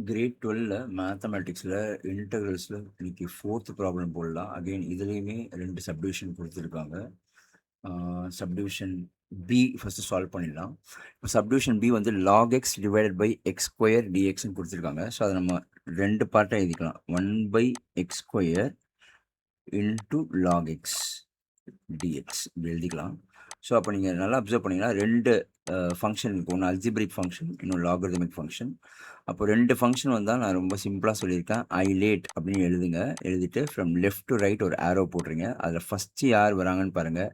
Great 12ல மேத்தமேட்டிக்ஸில் இன்டகிரல்ஸில் இன்னைக்கு 4th problem போடலாம். Again இதுலேயுமே 2 சப்டிவிஷன் கொடுத்துருக்காங்க. சப்டிவிஷன் பி ஃபஸ்ட்டு சால்வ் பண்ணிடலாம். இப்போ சப்டிவிஷன் பி வந்து log x divided by x square டிஎக்ஸ்ன்னு கொடுத்துருக்காங்க. ஸோ அதை நம்ம 2 பார்ட்டாக எழுதிக்கலாம். 1 by x square into log x dx இப்படி எழுதிக்கலாம். ஸோ அப்போ நீங்கள் நல்லா அப்சர்வ் பண்ணிங்கன்னா 2 ஃபங்க்ஷன் இருக்குது. ஒன்று அல்ஜிப்ரிக் ஃபங்க்ஷன், இன்னொன்று லாகரிதமிக் ஃபங்க்ஷன். அப்போ 2 ஃபங்க்ஷன் வந்தால் நான் ரொம்ப சிம்பிளாக சொல்லியிருக்கேன். ஐலேட் அப்படின்னு எழுதுங்க. எழுதிட்டு ஃப்ரம் லெஃப்ட் டு ரைட் ஒரு ஆரோ போட்டுருங்க. அதில் ஃபஸ்ட்டு யார் வராங்கன்னு பாருங்கள்.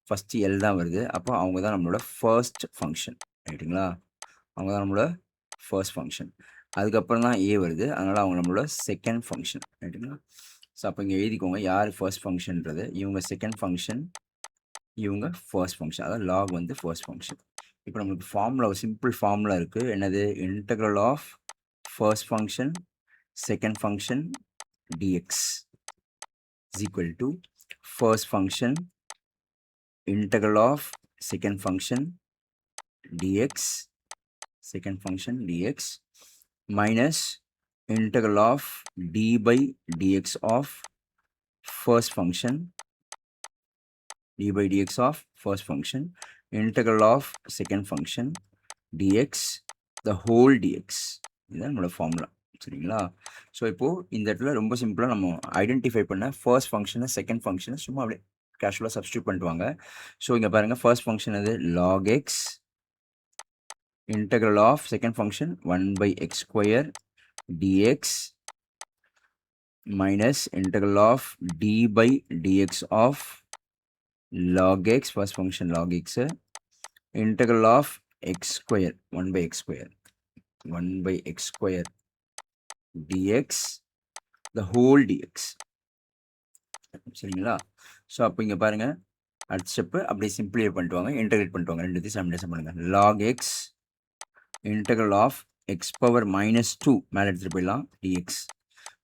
ஃபஸ்ட்டு எல் தான் வருது. அப்போ அவங்க தான் நம்மளோட ஃபர்ஸ்ட் ஃபங்க்ஷன், ரைட்டுங்களா? அவங்க தான் நம்மளோட ஃபர்ஸ்ட் ஃபங்க்ஷன். அதுக்கப்புறம் தான் ஏ வருது. அதனால் அவங்க நம்மளோட செகண்ட் ஃபங்க்ஷன், ரைட்டுங்களா? ஸோ அப்போ இங்கே எழுதிக்கோங்க யார் ஃபர்ஸ்ட் ஃபங்க்ஷன்றது. இவங்க செகண்ட் ஃபங்க்ஷன், இவங்க ஃபர்ஸ்ட் ஃபங்க்ஷன். அதாவது லாக் வந்து ஃபர்ஸ்ட் ஃபங்க்ஷன். இப்போ நம்மளுக்கு ஃபார்முலா, ஒரு சிம்பிள் ஃபார்முலா இருக்குது. என்னது? Integral of first function second function dx is equal to first function integral of second function dx second function dx minus integral of d by dx of first function d by dx of first function integral of second function dx the whole dx. இதுதான் நம்மளோட formula, சரிங்களா? So இப்போது இந்த இடத்துல ரொம்ப சிம்பிளாக நம்ம identify பண்ண ஃபர்ஸ்ட் ஃபங்க்ஷனை செகண்ட் ஃபங்க்ஷனை சும்மா அப்படியே கேஷுவலாக சப்ஸ்டியூட் பண்ணிட்டு வாங்க. ஸோ இங்கே பாருங்கள், ஃபர்ஸ்ட் ஃபங்க்ஷன் அது log x integral of second function 1 by x square dx minus integral of d by dx of log x, first function log x, integral of x square 1 by x square 1 by x square dx the whole dx, சரிங்களா? So அப்போ இங்கே பாருங்கள், அடுத்த step அப்படியே simplify பண்ணிட்டு வாங்க, integrate பண்ணிட்டு வாங்க. ரெண்டு சமன்வயம் பண்ணுங்கள். log x integral of x power minus 2 மேலே எடுத்துகிட்டு போயிடலாம் dx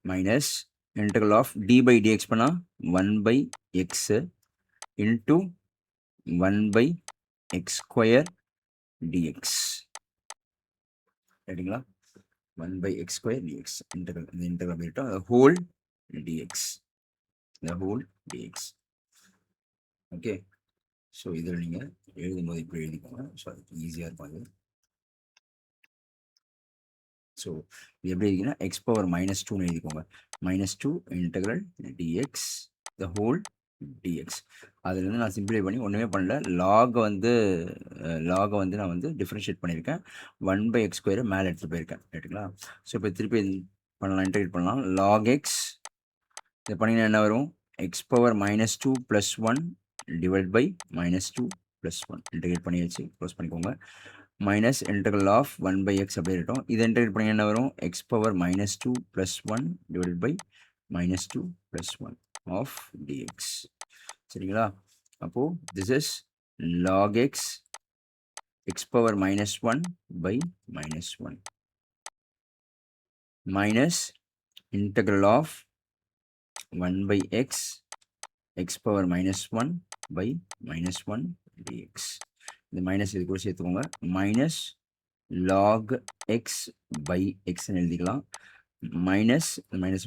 minus integral of d by dx பண்ணால் 1 by x into 1 by x square dx, ரைட்டுங்களா? 1 by x square dx integral, இந்த integral பண்ணிட்டோம், the whole dx. Okay, so இதில் நீங்கள் எழுதும் போது இப்படி எழுதிக்கோங்க. ஸோ அதுக்கு ஈஸியாக இருக்கும் அது. ஸோ இது எப்படி எழுதிங்கன்னா x பவர் மைனஸ் 2ன்னு எழுதிக்கோங்க. -2 integral dx the whole dx. அதுலேருந்து நான் சிம்பிளை பண்ணி ஒன்றுமே பண்ணல. லாகை வந்து நான் வந்து டிஃப்ரென்ஷியேட் பண்ணியிருக்கேன். 1 by x ஸ்கொயரை மேலே எடுத்துகிட்டு போயிருக்கேன், ரைட்டுங்களா? ஸோ இப்போ திருப்பி பண்ணலாம், இன்டெகிரேட் பண்ணலாம். log x இதை பண்ணிங்கன்னா என்ன வரும்? x power -2 + 1 divide by -2 + 1 integrate பண்ணியாச்சு. க்ளோஸ் பண்ணிக்கோங்க. மைனஸ் integral of 1 by x அப்படியே இருக்கும். இதை இன்டெகிரேட் பண்ணி என்ன வரும்? x power -2 + 1 divide by -2 + 1 of dx, சரிங்களா? அப்போது this is log x power -1 by -1 minus integral of 1 by x power -1 by -1 dx. இந்த மைனஸ் இது கூட சேர்த்துக்கோங்க. மைனஸ் லாக் எக்ஸ் பை எக்ஸ்ன்னு எழுதிக்கலாம். மைனஸ்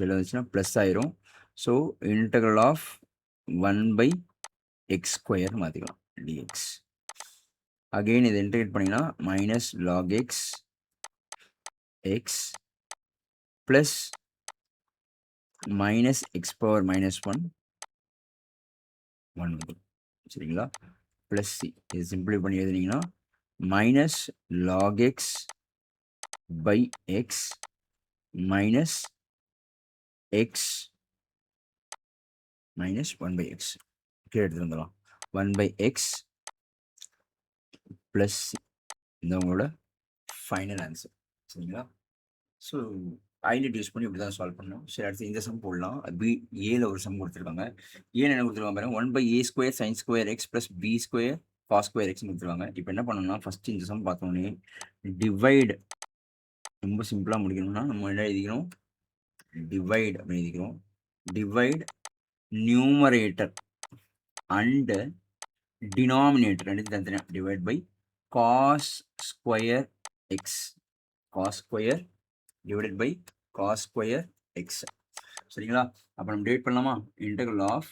வெளில வந்துச்சுன்னா ப்ளஸ் ஆயிரும். So integral of 1 by x square மாற்றிக்கலாம் dx. அகெயின் இதை இன்டெகிரேட் பண்ணிங்கன்னா minus log x plus minus x power -1 வந்துடும், சரிங்களா? ப்ளஸ் சி இது சிம்பிளை பண்ணி எழுதுனீங்கன்னா minus log x by x minus x minus 1 by x கீழே எடுத்துகிட்டு வந்துடலாம். 1 by x ப்ளஸ் இந்த உங்களோட ஃபைனல் ஆன்சர், சரிங்களா? ஸோ ஐலெட் யூஸ் பண்ணி இப்படி தான் சால்வ் பண்ணணும். சரி, அடுத்து இந்த சம் போடலாம். ஏல ஒரு சம் கொடுத்துருக்காங்க. ஏன்னு என்ன கொடுத்துருக்காங்க பாருங்க, 1 by a square sin square x plus b square cos square எக்ஸ்னு கொடுத்துருக்காங்க. இப்போ என்ன பண்ணணும்னா ஃபஸ்ட்டு இந்த சம் பார்த்தோன்னே டிவைடு, ரொம்ப சிம்பிளாக முடிக்கணும்னா நம்ம என்ன எழுதிக்கணும்? டிவைட் அப்படின்னு எழுதிக்கிறோம். டிவைட் நியூமரேட்டர் அண்ட் டினாமினேட்டர் ரெண்டு தனித்தனியாக divide by cos square x divided by cos square x. சரிங்களா? அப்போ நம்ம டிவைட் பண்ணலாமா? Integral of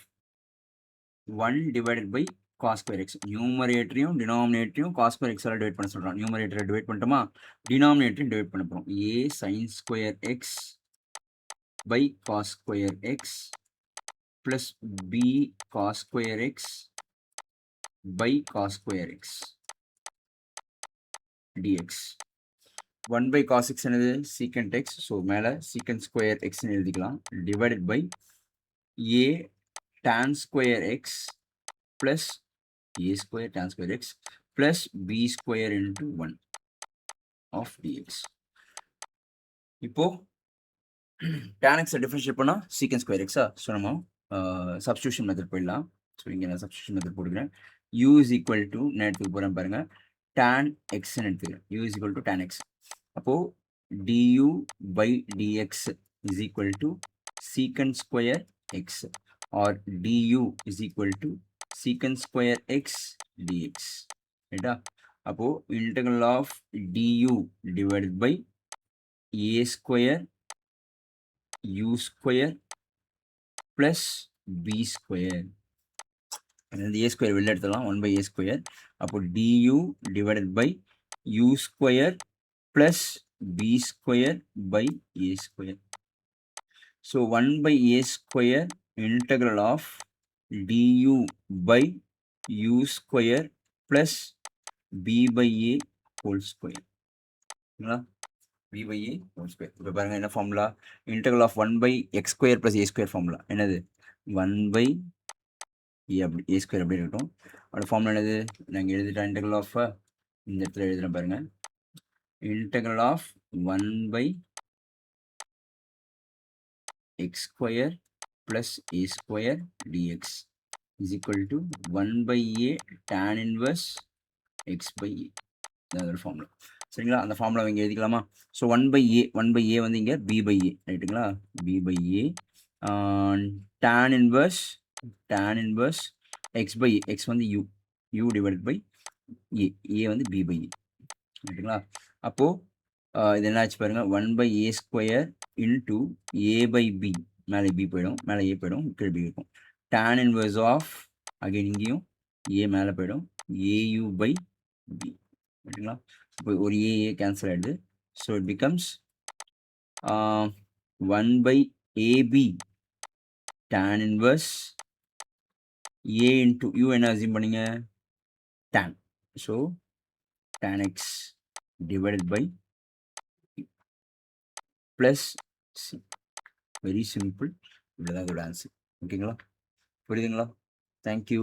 1 divided by cos square x. நியூமரேட்டரையும் டினாமினேட்டரையும் காஸ் ஸ்கொயர் எக்ஸால் டிவைட் பண்ண சொல்கிறோம். நியூமரேட்டரை டிவைட் பண்ணிட்டோமா? டினாமினேட்டரையும் டிவைட் பண்ண போகிறோம். A sine square x by cos square x plus b cos square x by cos square x dx. 1 by cos x என்னது secant x. ஸோ மேலே secant square x எழுதிக்கலாம். divided by a tan square x plus a square tan square x plus b square into 1 of dx. இப்போ tan x differentiate பண்ணால் secant square x. So நம்ம substitution method போயிடலாம். So இங்கே நான் substitution method போட்டுக்கிறேன். u is equal to நான் எடுத்துக்க போகிறேன் பாருங்க, tan x எடுத்துக்கிறேன். u is equal to tan x. அப்போது du by dx is equal to secant square x or du is equal to secant square x dx. ரைட்டா? அப்போது integral of du divided by a square u square plus b square. இந்த a square வெளில எடுத்துடலாம். 1 by a square. அப்போ du divided by u square plus b square by a square. So 1 by a square integral of du by u square plus b by a whole square. b by a whole square. இப்போ பாருங்க என்ன formula? integral of 1 by x square plus a square formula என்னது? 1 by a அப்படி a square அப்படி இருக்கட்டும். அதோட formula என்னது? நாங்கள் எழுதிட்டோம். integral of இந்த இடத்துல எழுதுகிறேன் பாருங்க, integral of 1 by x square plus a square dx is equal to 1 by a tan inverse x by a. அதோட ஃபார்முலா. சரிங்களா? அந்த ஃபார்முலா இங்கே எழுதிக்கலாமா? ஸோ 1 by a வந்து இங்கே b by a ரைட்டுங்களா? b by a tan inverse x by a. x வந்து u divided by a வந்து b by a ரைட்டுங்களா? அப்போது இது என்ன ஆச்சு பாருங்க, 1 by a square into a by b. மேலே b போயிடும், மேலே a போயிடும், கீழே b இருக்கும். tan inverse of அகைன் இங்கேயும் a மேலே போயிடும், au by b ரைட்டுங்களா? இப்போ ஒரு a கேன்சல் ஆகிடுது. So it becomes 1 by ab tan inverse a into u என்ன அசியூம் பண்ணீங்க? tan. So tan x divided by plus c. Very simple. இவ்வளோதான் இதோட ஆன்சர். ஓகேங்களா? புரியுதுங்களா? தேங்க்யூ.